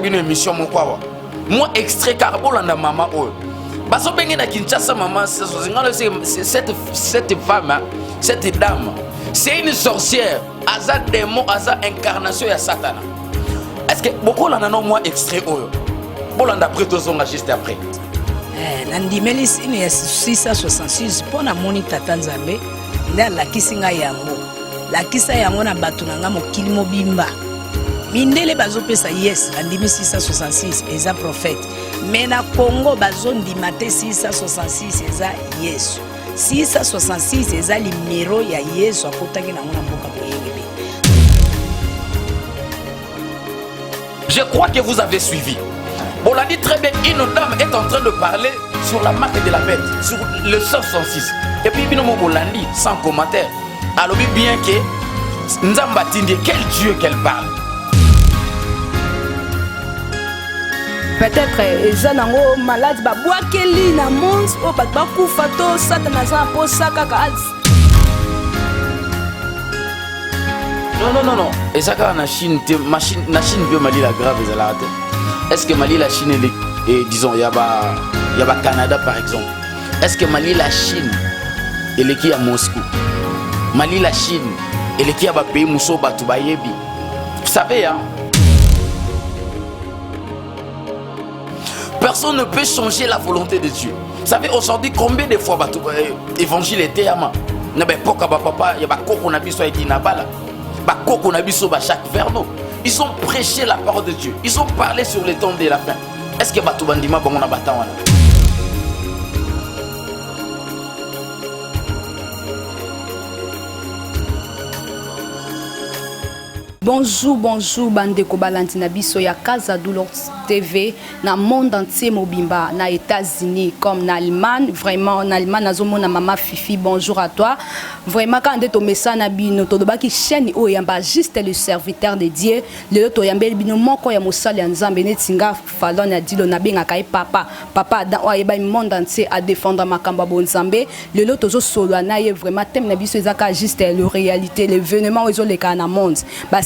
une émission mon quoi. Moi extrait Carbolanda maman oh. Baso bengi na Kinshasa maman cette femme hein, cette dame c'est une sorcière aza démon aza incarnation ya Satan. Est-ce que beaucoup là non moi extrait oh. Bolanda après tout zonga juste après. Nandimeli sini ya 666 pona moni tata Nzambe nda lakisi nga yango. Lakisa yango na bato na nga mokili mobimba. Mindele bazopesa yes andimi 666 eza prophète. Mais na Congo bazondima te 666 eza Yesu. 666 eza numéro ya Yesu akotaki na mona mboka boyebe. Je crois que vous avez suivi. On l'a dit très bien, une dame est en train de parler sur la marque de la bête, sur le 666. Et puis Binomo Bolandi, sans commentaire. Alors bien que Nzamba Tindi, quel Dieu qu'elle parle. Peut-être ezanango malade ba boakeli na monde o ba kufa to Satan za po saka ka. Non. Et ça quand na Chine machine bio Mali la grave ezala. Est-ce que Mali la Chine et disons y a ba Canada par exemple. Est-ce que Mali la Chine et les qui à Moscou. Mali la Chine et les qui à ba pays muso batu ba yebi. Vous savez hein. Personne ne peut changer la volonté de Dieu. Vous savez aujourd'hui combien de fois l'évangile était à moi. Na ba poka ba papa ya ba koko na biso eti na bala. Ba koko na biso ba chaque verno. Ils ont prêché la parole de Dieu. Ils ont parlé sur les temps de la fin. Est-ce que Batou Bandima bon on a battu wana? Bonjour bandeko balandi na biso ya Casa Douleur TV na monde entier mobimba na États-Unis comme na Allemagne vraiment na Allemagne nazomona mama Fifi bonjour à toi vraiment quand ndeto message na bino to dobaki chaîne o yamba juste le serviteur de Dieu le to yambeli bino moko ya mosali ya Nzambe netinga falon ya dilo na benga kai papa dans oyeba monde entier à défendre makamba bon Nzambe le loto zo solo na ye vraiment thème na biso ezaka juste le réalité l'événement ozo le kana monde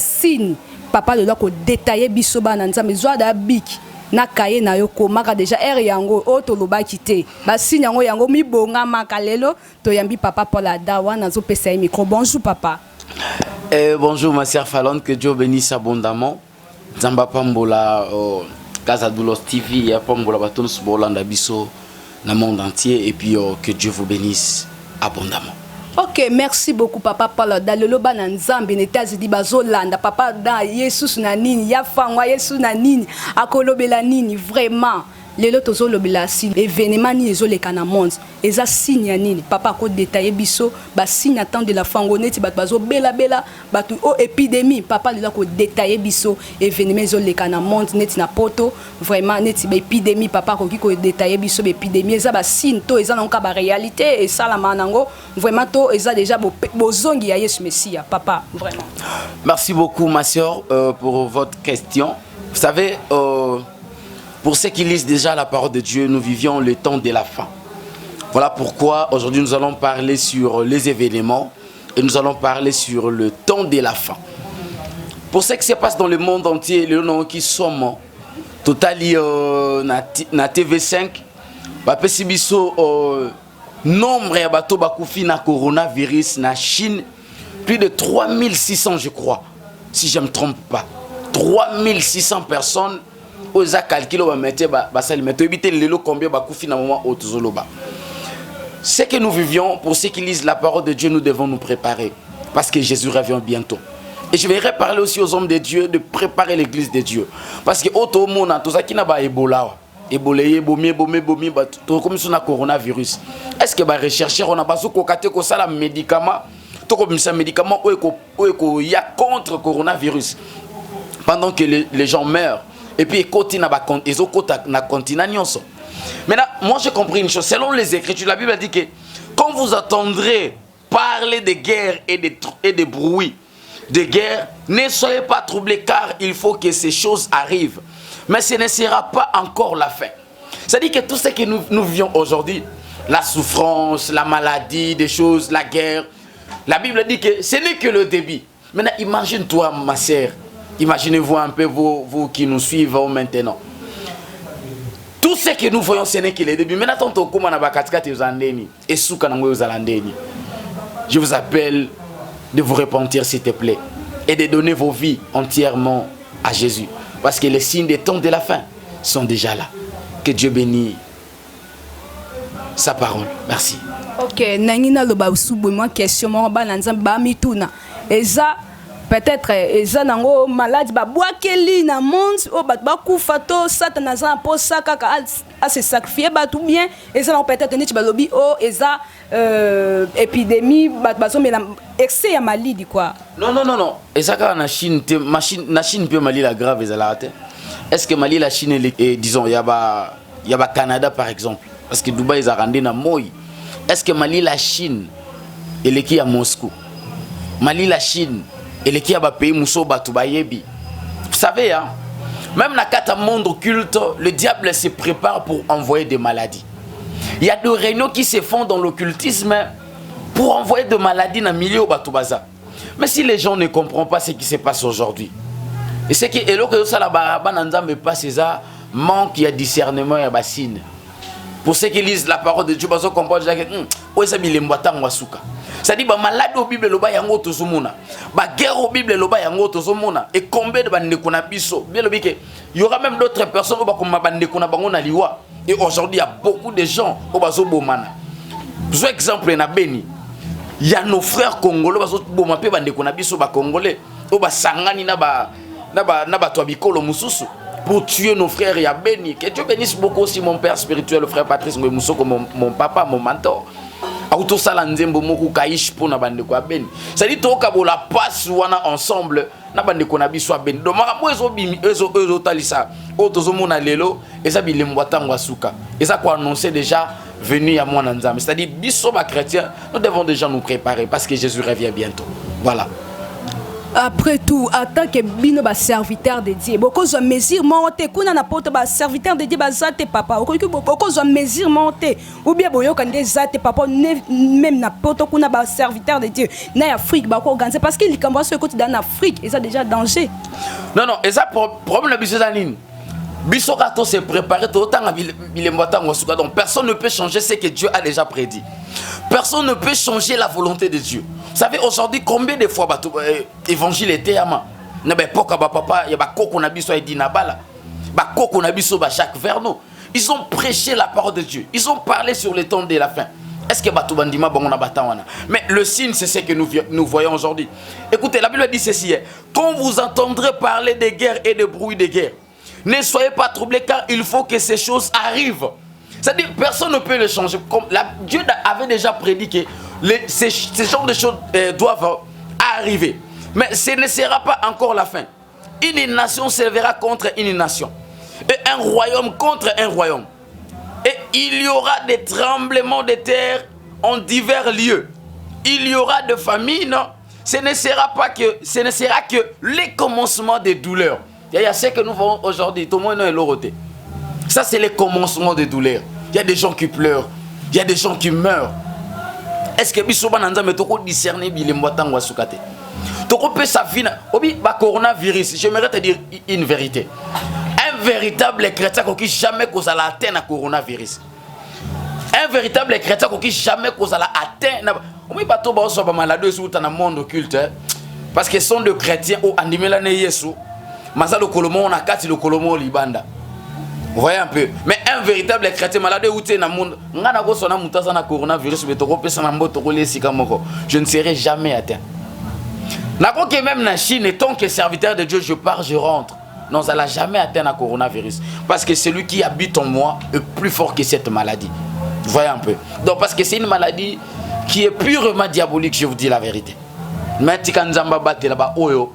signe papa le loko détailler biso bana Nzambe zwa da biki na kaye na yo komaka déjà er yango o to lobaki te ba signe yango mi bonga makalelo to yambi papa Paul Adawa nazo pesa micro bonjour papa. Bonjour ma sœur Falon, que Dieu bénisse abondamment. Nzamba pambola Casa Douleur TV ya pambola baton bolanda biso na monde entier et puis que Dieu vous bénisse abondamment. Ok, merci beaucoup papa Paul Dalolo bana Nzambe n'États-Unis bazolanda papa da Yesu na nini ya fangwa Yesu na nini akolobela nini vraiment lelo tozolobela si événement ni ezoleka na monde eza signe nini papa ko détailler biso ba signe attend de la fango neti bat bazobela batu o épidémie papa lelo ko détailler biso événement ezoleka na monde neti na poto vraiment neti ba épidémie papa ko ki ko détailler biso ba épidémie eza ba signe to eza na ba réalité et ça la manango vraiment to eza déjà bozongi ya Yesu Messia papa vraiment. Merci beaucoup ma sœur pour votre question. Vous savez pour ceux qui lisent déjà la parole de Dieu, nous vivions le temps de la fin. Voilà pourquoi aujourd'hui nous allons parler sur les événements et nous allons parler sur le temps de la fin. Pour ce qui se passe dans le monde entier, les gens qui sont totali na TV5, nombre de bateaux bakoufi na coronavirus na Chine, plus de 3600 je crois, si je ne me trompe pas. 3600 personnes. Oza calculo ba mettre ba sali mettre éviter le lot combien ba koufi na moment autozoloba. Ce que nous vivions pour ceux qui lisent la parole de Dieu, nous devons nous préparer parce que Jésus revient bientôt. Et je vais parler aussi aux hommes de Dieu de préparer l'église de Dieu parce que auto mona to zakina ba Ebola bomi ba to comme sur na coronavirus. Est-ce que ba rechercher on a baso ko kate ko sala médicament to comme ça médicament o ya contre coronavirus pendant que les gens meurent. Et puis, ils ont na continent. Maintenant, moi j'ai compris une chose. Selon les Écritures, la Bible dit que quand vous entendrez parler de guerre et de bruit de guerre, ne soyez pas troublés car il faut que ces choses arrivent. Mais ce ne sera pas encore la fin. C'est-à-dire que tout ce que nous vivons aujourd'hui, la souffrance, la maladie, des choses, la guerre, la Bible dit que ce n'est que le début. Maintenant, imagine-toi, ma sœur, Imaginez-vous un peu, vous qui nous suivez maintenant. Tout ce que nous voyons, ce n'est que les débuts. Maintenant, je vous appelle de vous repentir, s'il te plaît, et de donner vos vies entièrement à Jésus. Parce que les signes des temps de la fin sont déjà là. Que Dieu bénisse sa parole. Merci. Ok, nangina loba usubu moi question mo ba nanza ba mituna. Eza peut-être eza nango malade ba boakeli na monde o ba kufa to satana za po saka a se sacrifier ba tout bien eza peut-être ni ba lobi o eza épidémie ba so mela excès ya maladi quoi. Non. Eza ka na Chine na Chine peut Mali la grave eza te. Est-ce que Mali la Chine et disons il y a Canada par exemple parce que Dubaï ils a rendu na moi. Est-ce que Mali la Chine et les qui à Moscou? Mali la Chine et les qui à pays Mousso Batoubayebi. Vous savez hein, même dans le monde occulte, le diable se prépare pour envoyer des maladies. Il y a des réunions qui se font dans l'occultisme pour envoyer des maladies dans le milieu Batoubaza. Mais si les gens ne comprennent pas ce qui se passe aujourd'hui, et c'est que que ça la baraba n'ensemble pas ça manque il y a discernement il y a bassine. Pour ceux qui lisent la parole de Dieu, ils comprennent que ça dit que malade au Bible loba yango tozomona, ba guerre au Bible loba yango tozomona et combien de bande kona biso. Bien le bique, il y aura même d'autres personnes au comme bande kona bango na liwa. Et aujourd'hui il y a beaucoup de gens au bazo bomana. Pour exemple na Beni, il y a nos frères congolais bazo bomana pe bande kona biso ba congolais au ba sangani na ba toabikolo mususu. Pour tuer nos frères, il y a béni. Que Dieu bénisse beaucoup aussi mon père spirituel, le frère Patrice Moussoko, mon papa, mon mentor. Auto salanzembo moku kaish pour na bande ko béni. Ça dit to ka la passe wana ensemble na bande ko na biso béni. Donc mara ezo talisa. Auto zo mona lelo et ça bilembo tangwa suka. Et ça quoi annoncer déjà venu à moi nzambe. C'est-à-dire biso ba chrétien, nous devons déjà nous préparer parce que Jésus revient bientôt. Voilà. Après tout, en tant que bino ba serviteur de Dieu, beaucoup de mesures monté, kuna na poto ba serviteur de Dieu ba zate papa, beaucoup de mesures monté, ou bien boyo quand des zate papa même na poto kuna ba serviteur de Dieu, na Afrique ba ko organiser parce qu'il commence ce côté dans Afrique, et ça déjà danger. Non, et ça problème la biso zanine. Biso kato se préparer tout autant donc personne ne peut changer ce que Dieu a déjà prédit. Personne ne peut changer la volonté de Dieu. Vous savez aujourd'hui combien de fois évangile était ama na ba poka ba papa ya ba koko na biso edi na bala. Ba koko na biso ba Jacques Verneau. Ils ont prêché la parole de Dieu. Ils ont parlé sur le temps de la fin. Est-ce que batou bandima bon on a batawana? Mais le signe c'est ce que nous voyons aujourd'hui. Écoutez, la Bible dit ceci, quand vous entendrez parler de guerre et de bruit de guerre, ne soyez pas troublés car il faut que ces choses arrivent. C'est-à-dire personne ne peut le changer. Comme Dieu avait déjà prédit que ces genres de choses doivent arriver. Mais ce ne sera pas encore la fin. Une nation s'élèvera contre une nation. Et un royaume contre un royaume. Et il y aura des tremblements de terre en divers lieux. Il y aura de famines. Ce ne sera que les commencements des douleurs. Il y a ce que nous voyons aujourd'hui. Tout le monde est l'oroté. Ça, c'est le commencement des douleurs. Il y a des gens qui pleurent. Il y a des gens qui meurent. Est-ce que bisoba nanza me toko discerner bilembo tangwa sukate? Toko pe sa vie obi ba coronavirus. J'aimerais te dire une vérité. Un véritable chrétien qui jamais cause la atteindre na coronavirus. Un véritable chrétien qui jamais cause la atteindre. Obi bato ba so ba malade sur dans le monde occulte parce que sont de chrétiens au andimela ne Yesu. Maza le kolomo on a kati le kolomo libanda. Vous voyez un peu. Mais un véritable chrétien malade où tu es dans le monde, je ne serai jamais atteint. Même en Chine, tant que serviteur de Dieu, je pars, je rentre. Non, ça n'a jamais atteint le coronavirus. Parce que celui qui habite en moi est plus fort que cette maladie. Vous voyez un peu. Donc, parce que c'est une maladie qui est purement diabolique, je vous dis la vérité. Mais si vous avez oyo,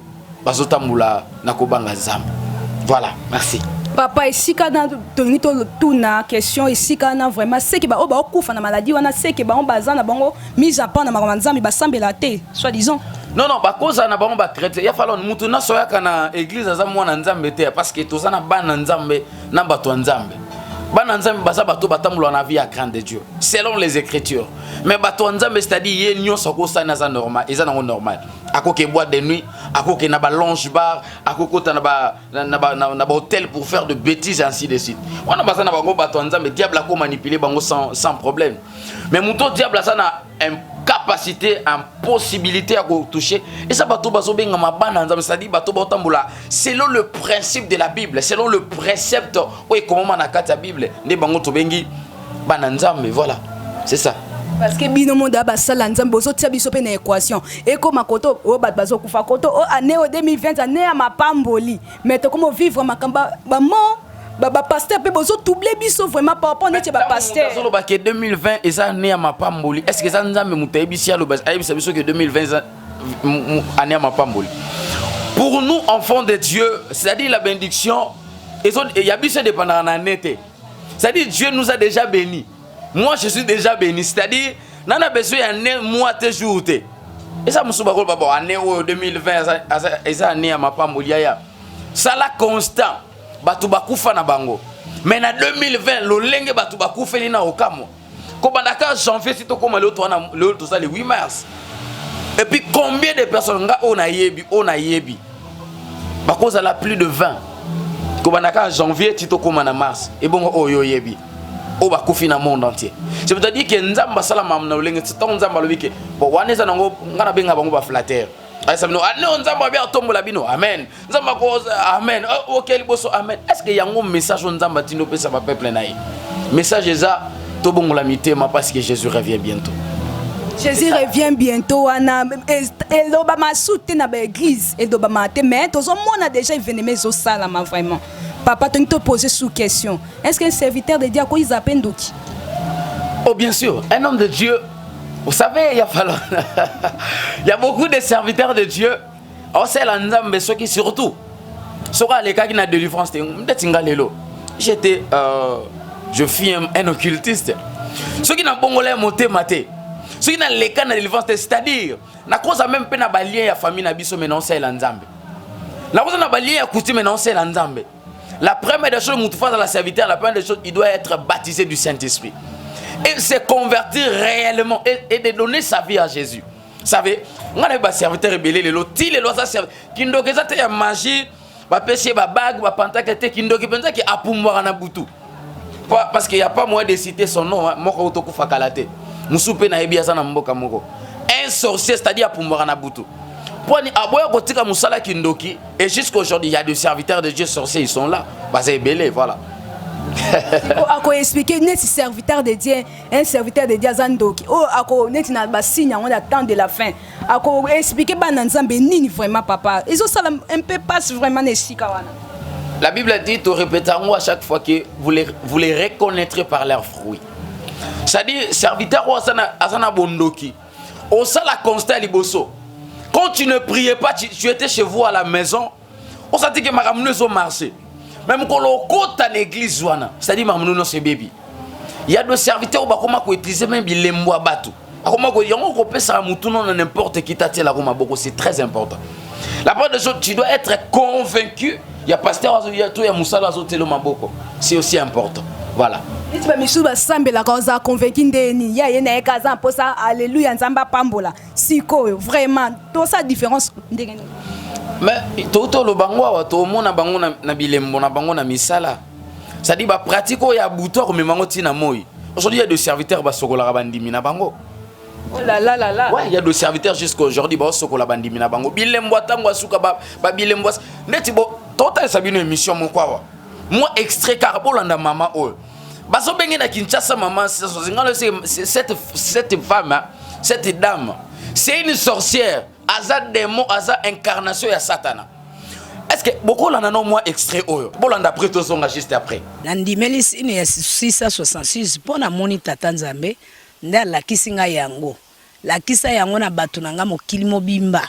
voilà, merci. Papa, ici quand on a question ici quand on vraiment c'est que ba o ba okufa na maladie wana c'est que ba on bazana bango mise à part na mamanzambi ba sambela te soit disant. Non ba cause na bango ba chrétien ya falo mutu na soya kana église za mwana nzambe te parce que tozana bana nzambe na bato nzambe. bana nzambe baza bato batambola na vie à crainte de Dieu selon les écritures. Mais bato nzambe c'est-à-dire yé nyonso ko sa na za normal, eza nango normal. Akoke boîte de nuit, akoke na ba lounge bar, akokota na ba hôtel pour faire de bêtises ainsi de suite. On a baza na bango bato nzambe diable ko manipuler bango sans problème. Mais muto diable ça na capacité, en possibilité à toucher. Et ça, c'est-à-dire selon le principe de la Bible, selon le précepte, oui, comment on a la Bible, voilà, c'est ça. Parce que bino monde ba sala nzambe bozo tia biso pe na équation et comme makoto o bat bazo kufa koto o année 2020 année ya mapamboli mais to comment vivre makamba ba mort ba pasteur pe bozo doubler biso vraiment par rapport neti ba pasteur solo ba que 2020 eza année ya mapamboli est-ce que ça nzambe mutayebisi ya loba ayebisa biso que 2020 année ya mapamboli pour nous enfants de Dieu c'est-à-dire la bénédiction il y a biso dépendant en année c'est-à-dire Dieu nous a déjà bénis. Moi, je suis déjà béni. C'est-à-dire, nous avons besoin d'un mois de jour. Et ça, je suis année 2020, c'est année à ma femme. Ça, là, constant. Batubakufa na bango. Mais en 2020, le lenge batubakufa na okamo. Comme en janvier, c'est comme le 8 mars. Et puis, combien de personnes on a yebi? Parce qu'il y a plus de 20. Comme en janvier, c'est comme en mars. Et bon, oh yebi. Au bakufi na monde entier. C'est pour dire que nzamba sala mamna ulenge tata nzamba lobike. Bo waneza nango ngana benga bango ba flatter. Ay sabino ane nzamba bia tombola bino. Amen. Nzamba ko amen. OK liboso amen. Est-ce que yango message nzamba tino pesa ba peuple naï? Message eza to bongola mitema parce que Jésus revient bientôt. Jésus revient bientôt ana et loba masute na ba église et loba maté mais tozo mona déjà événement zo sala ma vraiment. Papa, tu te poser sous question. Est-ce qu'un serviteur de Dieu, quoi ils appellent Doki? Oh, bien sûr. Un homme de Dieu, vous savez, il y a beaucoup de serviteurs de Dieu. Oh, c'est l'ensemble, ceux qui surtout. Sera les cas qui n'ont de délivrance. J'étais, je fis un occultiste. Ceux qui n'ont pas de moté maté. Ceux qui n'ont les cas de délivrance, c'est-à-dire, na cause même pas na balien ya famille na biso mais non c'est l'ensemble. La cause na balien ya coutume mais non c'est l'ensemble. La première des choses, dans la serviteur, la première des choses, il doit être baptisé du Saint-Esprit. Et se convertir réellement et de donner sa vie à Jésus. Vous savez, on a des serviteurs rebellés, les lots, les lois, qui n'ont pas magie, péché, bague, pantacle, qui n'ont pas qui a pour moi en aboutou. Parce qu'il n'y a pas moyen de citer son nom, Moko Otoku Fakalate. Moussoupe na Ebiasa na Mboka Moko. Un sorcier, c'est-à-dire pour moi en aboutou. Et jusqu'aujourd'hui, il y a des serviteurs de Dieu sorciers, ils sont là. C'est belé, voilà. Ako expliquer net serviteur de Dieu, un serviteur de Dieu Zandoki. Oh, ako net na ba signe on attend de la fin. Ako expliquer ba nzambe nini vraiment papa. Ils ont ça un peu passe vraiment nesika wana. La Bible dit, te répétons à chaque fois que vous les reconnaîtrez par leurs fruits. C'est-à-dire serviteur asana bondoki. Au ça la constat liboso. Quand tu ne priais pas, tu étais chez vous à la maison, on s'est dit que ma ramouneuse au marché. Même quand on compte à l'église, c'est-à-dire ma ramouneuse c'est bébé. Il y a des serviteurs qui utilisent même les mois bateau. N'importe qui t'a la Roma beaucoup, c'est très important. La première des choses, tu dois être convaincu. Il y a pasteur, il y a tout, il y a Moussala, c'est aussi important. Voilà. Alléluia, nzamba pambola. Siko vraiment, tout ça différence. Mais tout le bango, tout le monde a bango na bilembo na bango na misala. Ça dit ba pratique il y a bouton mais mango tina moi. Aujourd'hui il y a des serviteurs ba sokola bandimi na bango. Oh là là là là. Ouais, il y a des serviteurs jusqu'à aujourd'hui ba sokola bandimi na bango. Bilembo tango asuka ba bilembo. Neti bo total sabino émission mon quoi. Moi extrait carbolanda mama oh. Baso bengi na Kinshasa maman cette femme, cette dame, c'est une sorcière, aza démon, aza incarnation ya Satana. Est-ce que beaucoup l'en a moins extrait oyo? Bon l'en d'après tout son juste après. Nandimeli sini ya 666 pour na moni tata Nzambe nda la kisinga yango. La kisa yango na batu nanga mokili mobimba.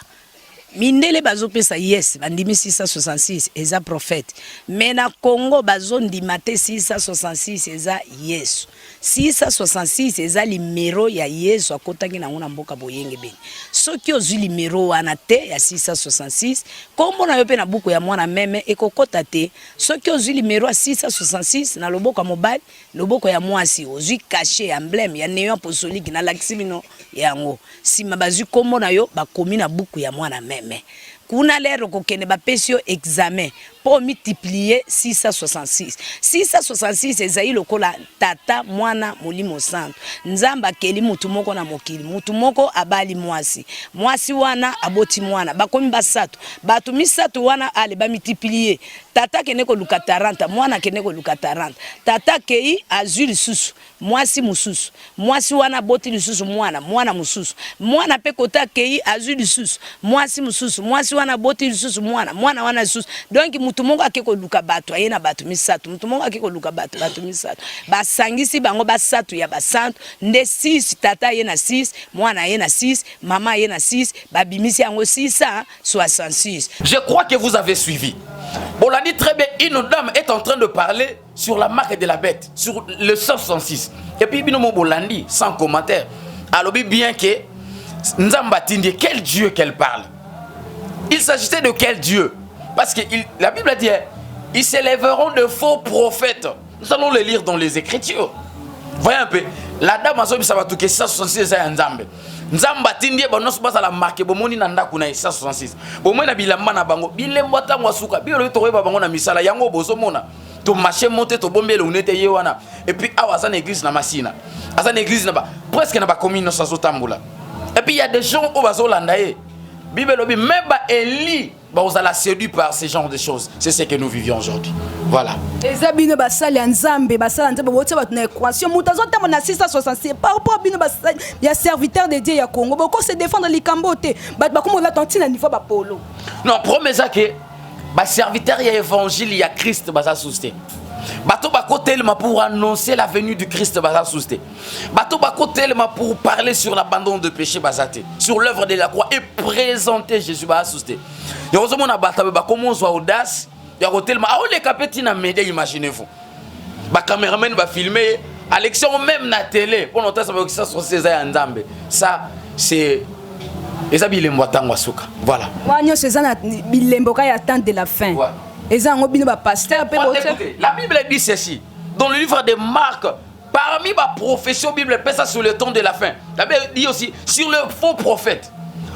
mindele bazopesa yes bandimi 666 eza prophète mais na Congo bazondima te 666 eza Yesu 666 eza limero ya Yesu akotaki nango na mboka boyenge beni soki ozwi limero wana te ya 666 kombo na yo pe na buku ya mwana meme ekokota te soki ozwi limero ya 666 na loboko ya mobali loboko ya mwasi ozwi cachet emblème ya néo apostolique na laksimino yango sima bazwi kombo na yo bakomi na buku ya mwana meme kuna lero kokene bapesi yo examen pour multiplier 666 666 ezali lokola tata mwana molimo santo nzamba keli mutu moko na mokili mutu moko abali mwasi mwasi wana aboti mwana bakomi basatu batu misatu wana ale ba multiplier tata kene ko luka 40 mwana kene ko luka 40 tata kei azui lisusu mwasi mususu mwasi wana boti lisusu mwana mususu mwana pe kota kei azui lisusu mwasi mususu mwasi wana boti lisusu mwana wana lisusu donc mutu moko akeko luka bato ayena bato misatu mutu moko akeko luka bato misatu basangisi bango basatu ya basantu nde 6 tata yena 6 mwana yena 6 mama yena 6 babimisi yango 666. Je crois que vous avez suivi. On l'a dit très bien, une dame est en train de parler sur la marque de la bête, sur le 166. Et puis Binomo Bolandi, sans commentaire, alors bien que Nzambatindi, quel Dieu qu'elle parle. Il s'agissait de quel Dieu? Parce que la Bible a dit, ils s'élèveront de faux prophètes. Nous allons le lire dans les Écritures. Voyez un peu. La dame a dit, ça va tout que 166 est Nzambe. Nzambatindi, bon, nous la marque, bon, moni nanda kuna 166. Bon, moi, na bilamba na bango, bilembo tango suka, biolo to reba bango na misala, yango bozo mona. To marché monter, to bombe le unete yewana. Et puis, awa azan église na masina. Azan église na ba, presque na ba commune sa zotamboula. Et puis, il y a des gens au bazo landaye. Bible lobi, même ba Eli, bah, vous allez séduire par ce genre de choses. C'est ce que nous vivions aujourd'hui. Voilà. Ezabino basali Nzambe, basali Nzambe, bote bat na équation. Mutazo tamo na 666. Par rapport bino basali, il y a serviteur de Dieu ya Congo. Boko se défendre likambote. Bat ba komo la tantine niveau ba polo. Non, promets ça que ba serviteur ya évangile, il y a Christ basa sousté. Bato bako tellement pour annoncer la venue du Christ basa sousté. Bato bako tellement pour parler sur l'abandon de péché basate, sur l'œuvre de la croix et présenter Jésus basa sousté. Et heureusement na bata ba commence à audace, ya tellement ah les capeti na média imaginez-vous. Ba caméraman va filmer à l'élection même na télé pour noter ça sur César Nzambe. Ça c'est eza bilembo tango suka. Voilà. Wanyo César bilembo ka ya temps de la fin. Ouais. Pasteur, la Bible dit ceci. Dans le livre de Marc, parmi ma profession, la Bible pèse ça sur le temps de la fin. La Bible dit aussi sur le faux prophète.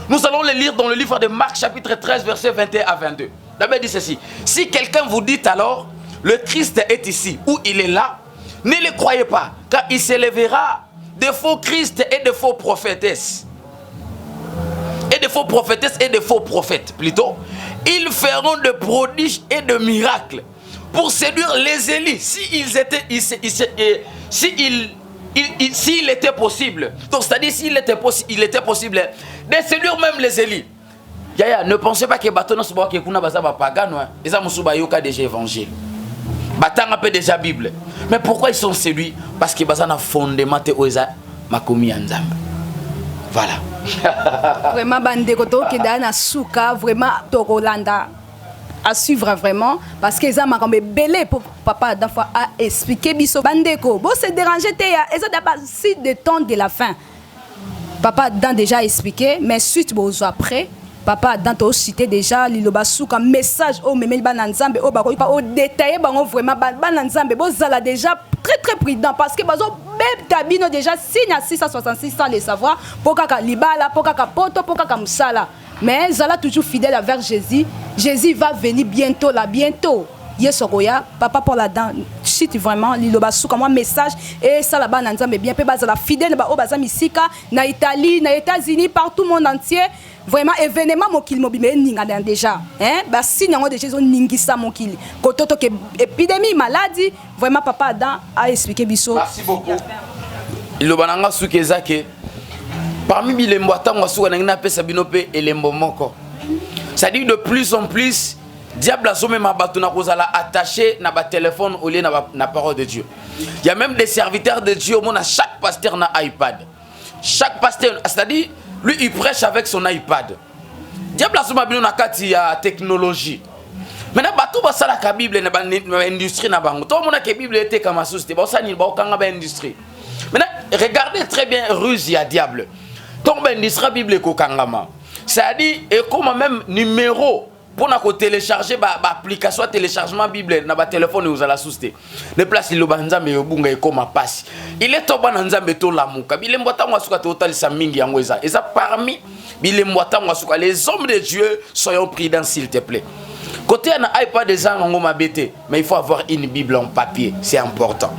Nous allons le lire dans le livre de Marc, chapitre 13, versets 21 à 22. La Bible dit ceci. Si quelqu'un vous dit alors, le Christ est ici, ou il est là, ne le croyez pas, car il s'élèvera de faux Christ et de faux prophétesses. Et de faux prophétesses et de faux prophètes, plutôt. Ils feront de prodiges et de miracles pour séduire les élites s'il était possible. Donc c'est-à-dire s'il était possible de séduire même les élites. Yaya, ne pensez pas que Batono Suba qui kuna baza ba pagano, ils ont musuba yoka déjà évangile. Batanga peu déjà Bible. Mais pourquoi ils sont séduits? Parce que baza na fondement te oza makomi Nzambe. Voilà. Vraiment bandeko to ke na suka vraiment to Rolanda à suivre vraiment parce que ça m'a comme belé pour papa d'un fois à expliquer biso bandeko bon c'est déranger te ya et ça d'abord si de temps de la fin papa dan déjà expliqué mais suite bon après papa dans to cité déjà liloba suka message au memeli ba Nzambe au bako pas au détailler bango vraiment ba Nzambe bo zala déjà très prudent parce que bazo même tabino déjà signe à 666 sans le savoir pour kaka libala pour kaka poto pour kaka musala mais zala toujours fidèle envers Jésus va venir bientôt yesokoya papa pour la dent chute vraiment liloba suka moi message et ça là-bas Nzambe bien pe bazala fidèle ba o bazami sika na Italie na États-Unis partout monde entier vraiment événement mokili mobimé ninga déjà hein ba signe ngo déjà on ningisa mokili kototo ke épidémie maladie vraiment papa Adam a expliqué biso. Merci beaucoup. Ilobananga sukeza ke parmi bilembo atango suka na pesa binope elembo moko. Ça dit de plus en plus diable a sommé ma bateau na kozala attaché na ba téléphone au lieu na parole de Dieu. Il y a même des serviteurs de Dieu au monde à chaque pasteur na iPad. Chaque pasteur, c'est-à-dire lui il prêche avec son iPad. diable asoma bino na kati ya technologie. Maintenant bato basala ka Bible na ba industrie na bango. To mona ke Bible était comme société, ba osani ba okanga ba industrie. Maintenant regardez très bien ruse ya diable. Donc ba industrie Bible ko kangama. Ça dit et comme même numéro pour na télécharger ba application téléchargement Bible na ba téléphone vous la société. Les places lo banza me yobunga e comme passe. Il est toba na nzambe to lamuka. Bile mbota ngwasuka to talisa mingi yango eza. Eza parmi bile mbota ngwasuka les hommes de Dieu soyons prudents s'il te plaît. Côté na iPad des gens mabete, mais il faut avoir une Bible en papier, c'est important.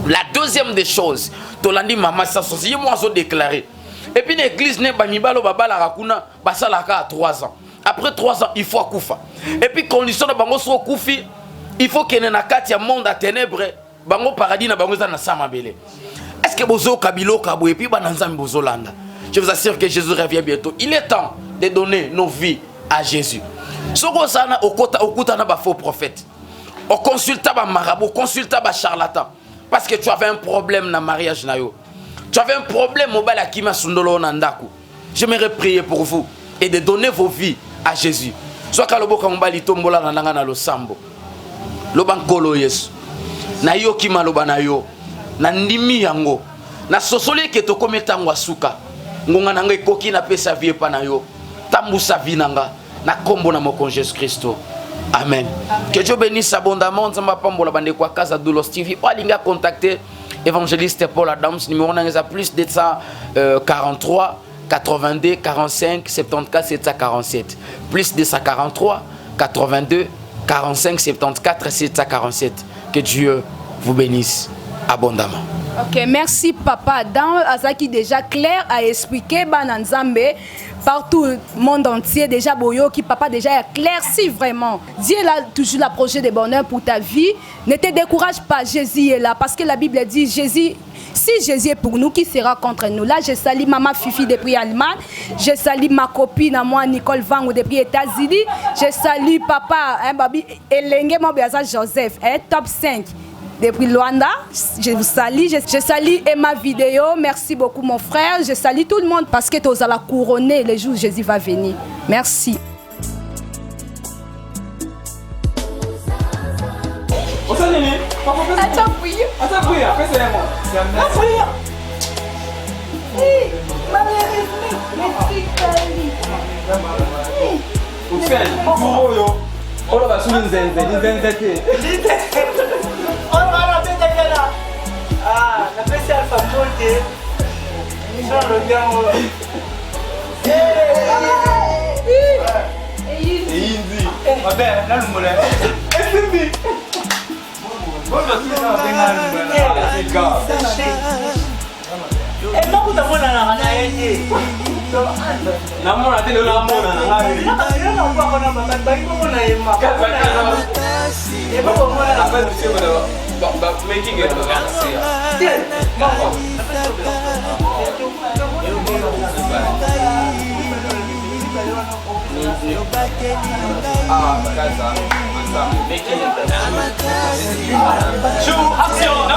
La deuxième des choses, tolandi mama ça sosie moi so déclaré. Et puis l'église ne ba mibalo babala rakuna basalaka à 3 ans. Après 3 ans, il faut akufa. Et puis condition de bango so kufi, il faut qu'il y ait na kati ya monde à ténèbres, bango paradis na bango za na sama belé. Est-ce que bozo kabilo kabo et puis bananzam bozo landa? Je vous assure que Jésus revient bientôt. Il est temps de donner nos vies à Jésus. Soko sana okuta na ba faux prophète. On consulta ba marabout, consulta ba charlatan parce que tu avais un problème na mariage na yo. Tu avais un problème au bala kima sundolo nandaku. J'aimerais prier pour vous et de donner vos vies à Jésus. Soit kalobo kambali tombola na nanga na lo sambo. Lo bankolo Yesu. Na yo kima lo banayo. Na ndimi yango. Na sosole ke to kometa ngwasuka. Ngonga nanga ekoki na pesa vie pa na yo. Tambusa vinanga. Na kombo na moko Jésus-Christ. Amen. Que Dieu bénisse abondamment. Nzamba pambola bande kwa Casa Doulos TV. Olinga contacter évangéliste Paul Adams numéro nanga plus de 43 82 45 74 747 plus de 43 82 45 74 747. Que Dieu vous bénisse abondamment. Ok, merci papa. Dans Azaki déjà clair à expliquer Bananzambe partout le monde entier déjà boyo qui papa déjà éclairci vraiment. Dieu a toujours le projet de bonheur pour ta vie. Ne te décourage pas, Jésus est là parce que la Bible dit Jésus. Si Jésus est pour nous, qui sera contre nous? Là, je salue maman Fifi depuis Allemagne. Je salue ma copine à moi, Nicole Vango depuis États-Unis. Je salue papa, Babi Elenge Mobiaza Joseph, top 5 depuis Luanda. Je vous salue. Je salue Emma Vidéo. Merci beaucoup, mon frère. Je salue tout le monde parce que tu as la couronner le jour où Jésus va venir. Merci. Attends, oui. Attends, oui. Après, c'est moi. Attends, oui. Action, là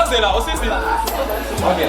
c'est là, aussi c'est. Ok.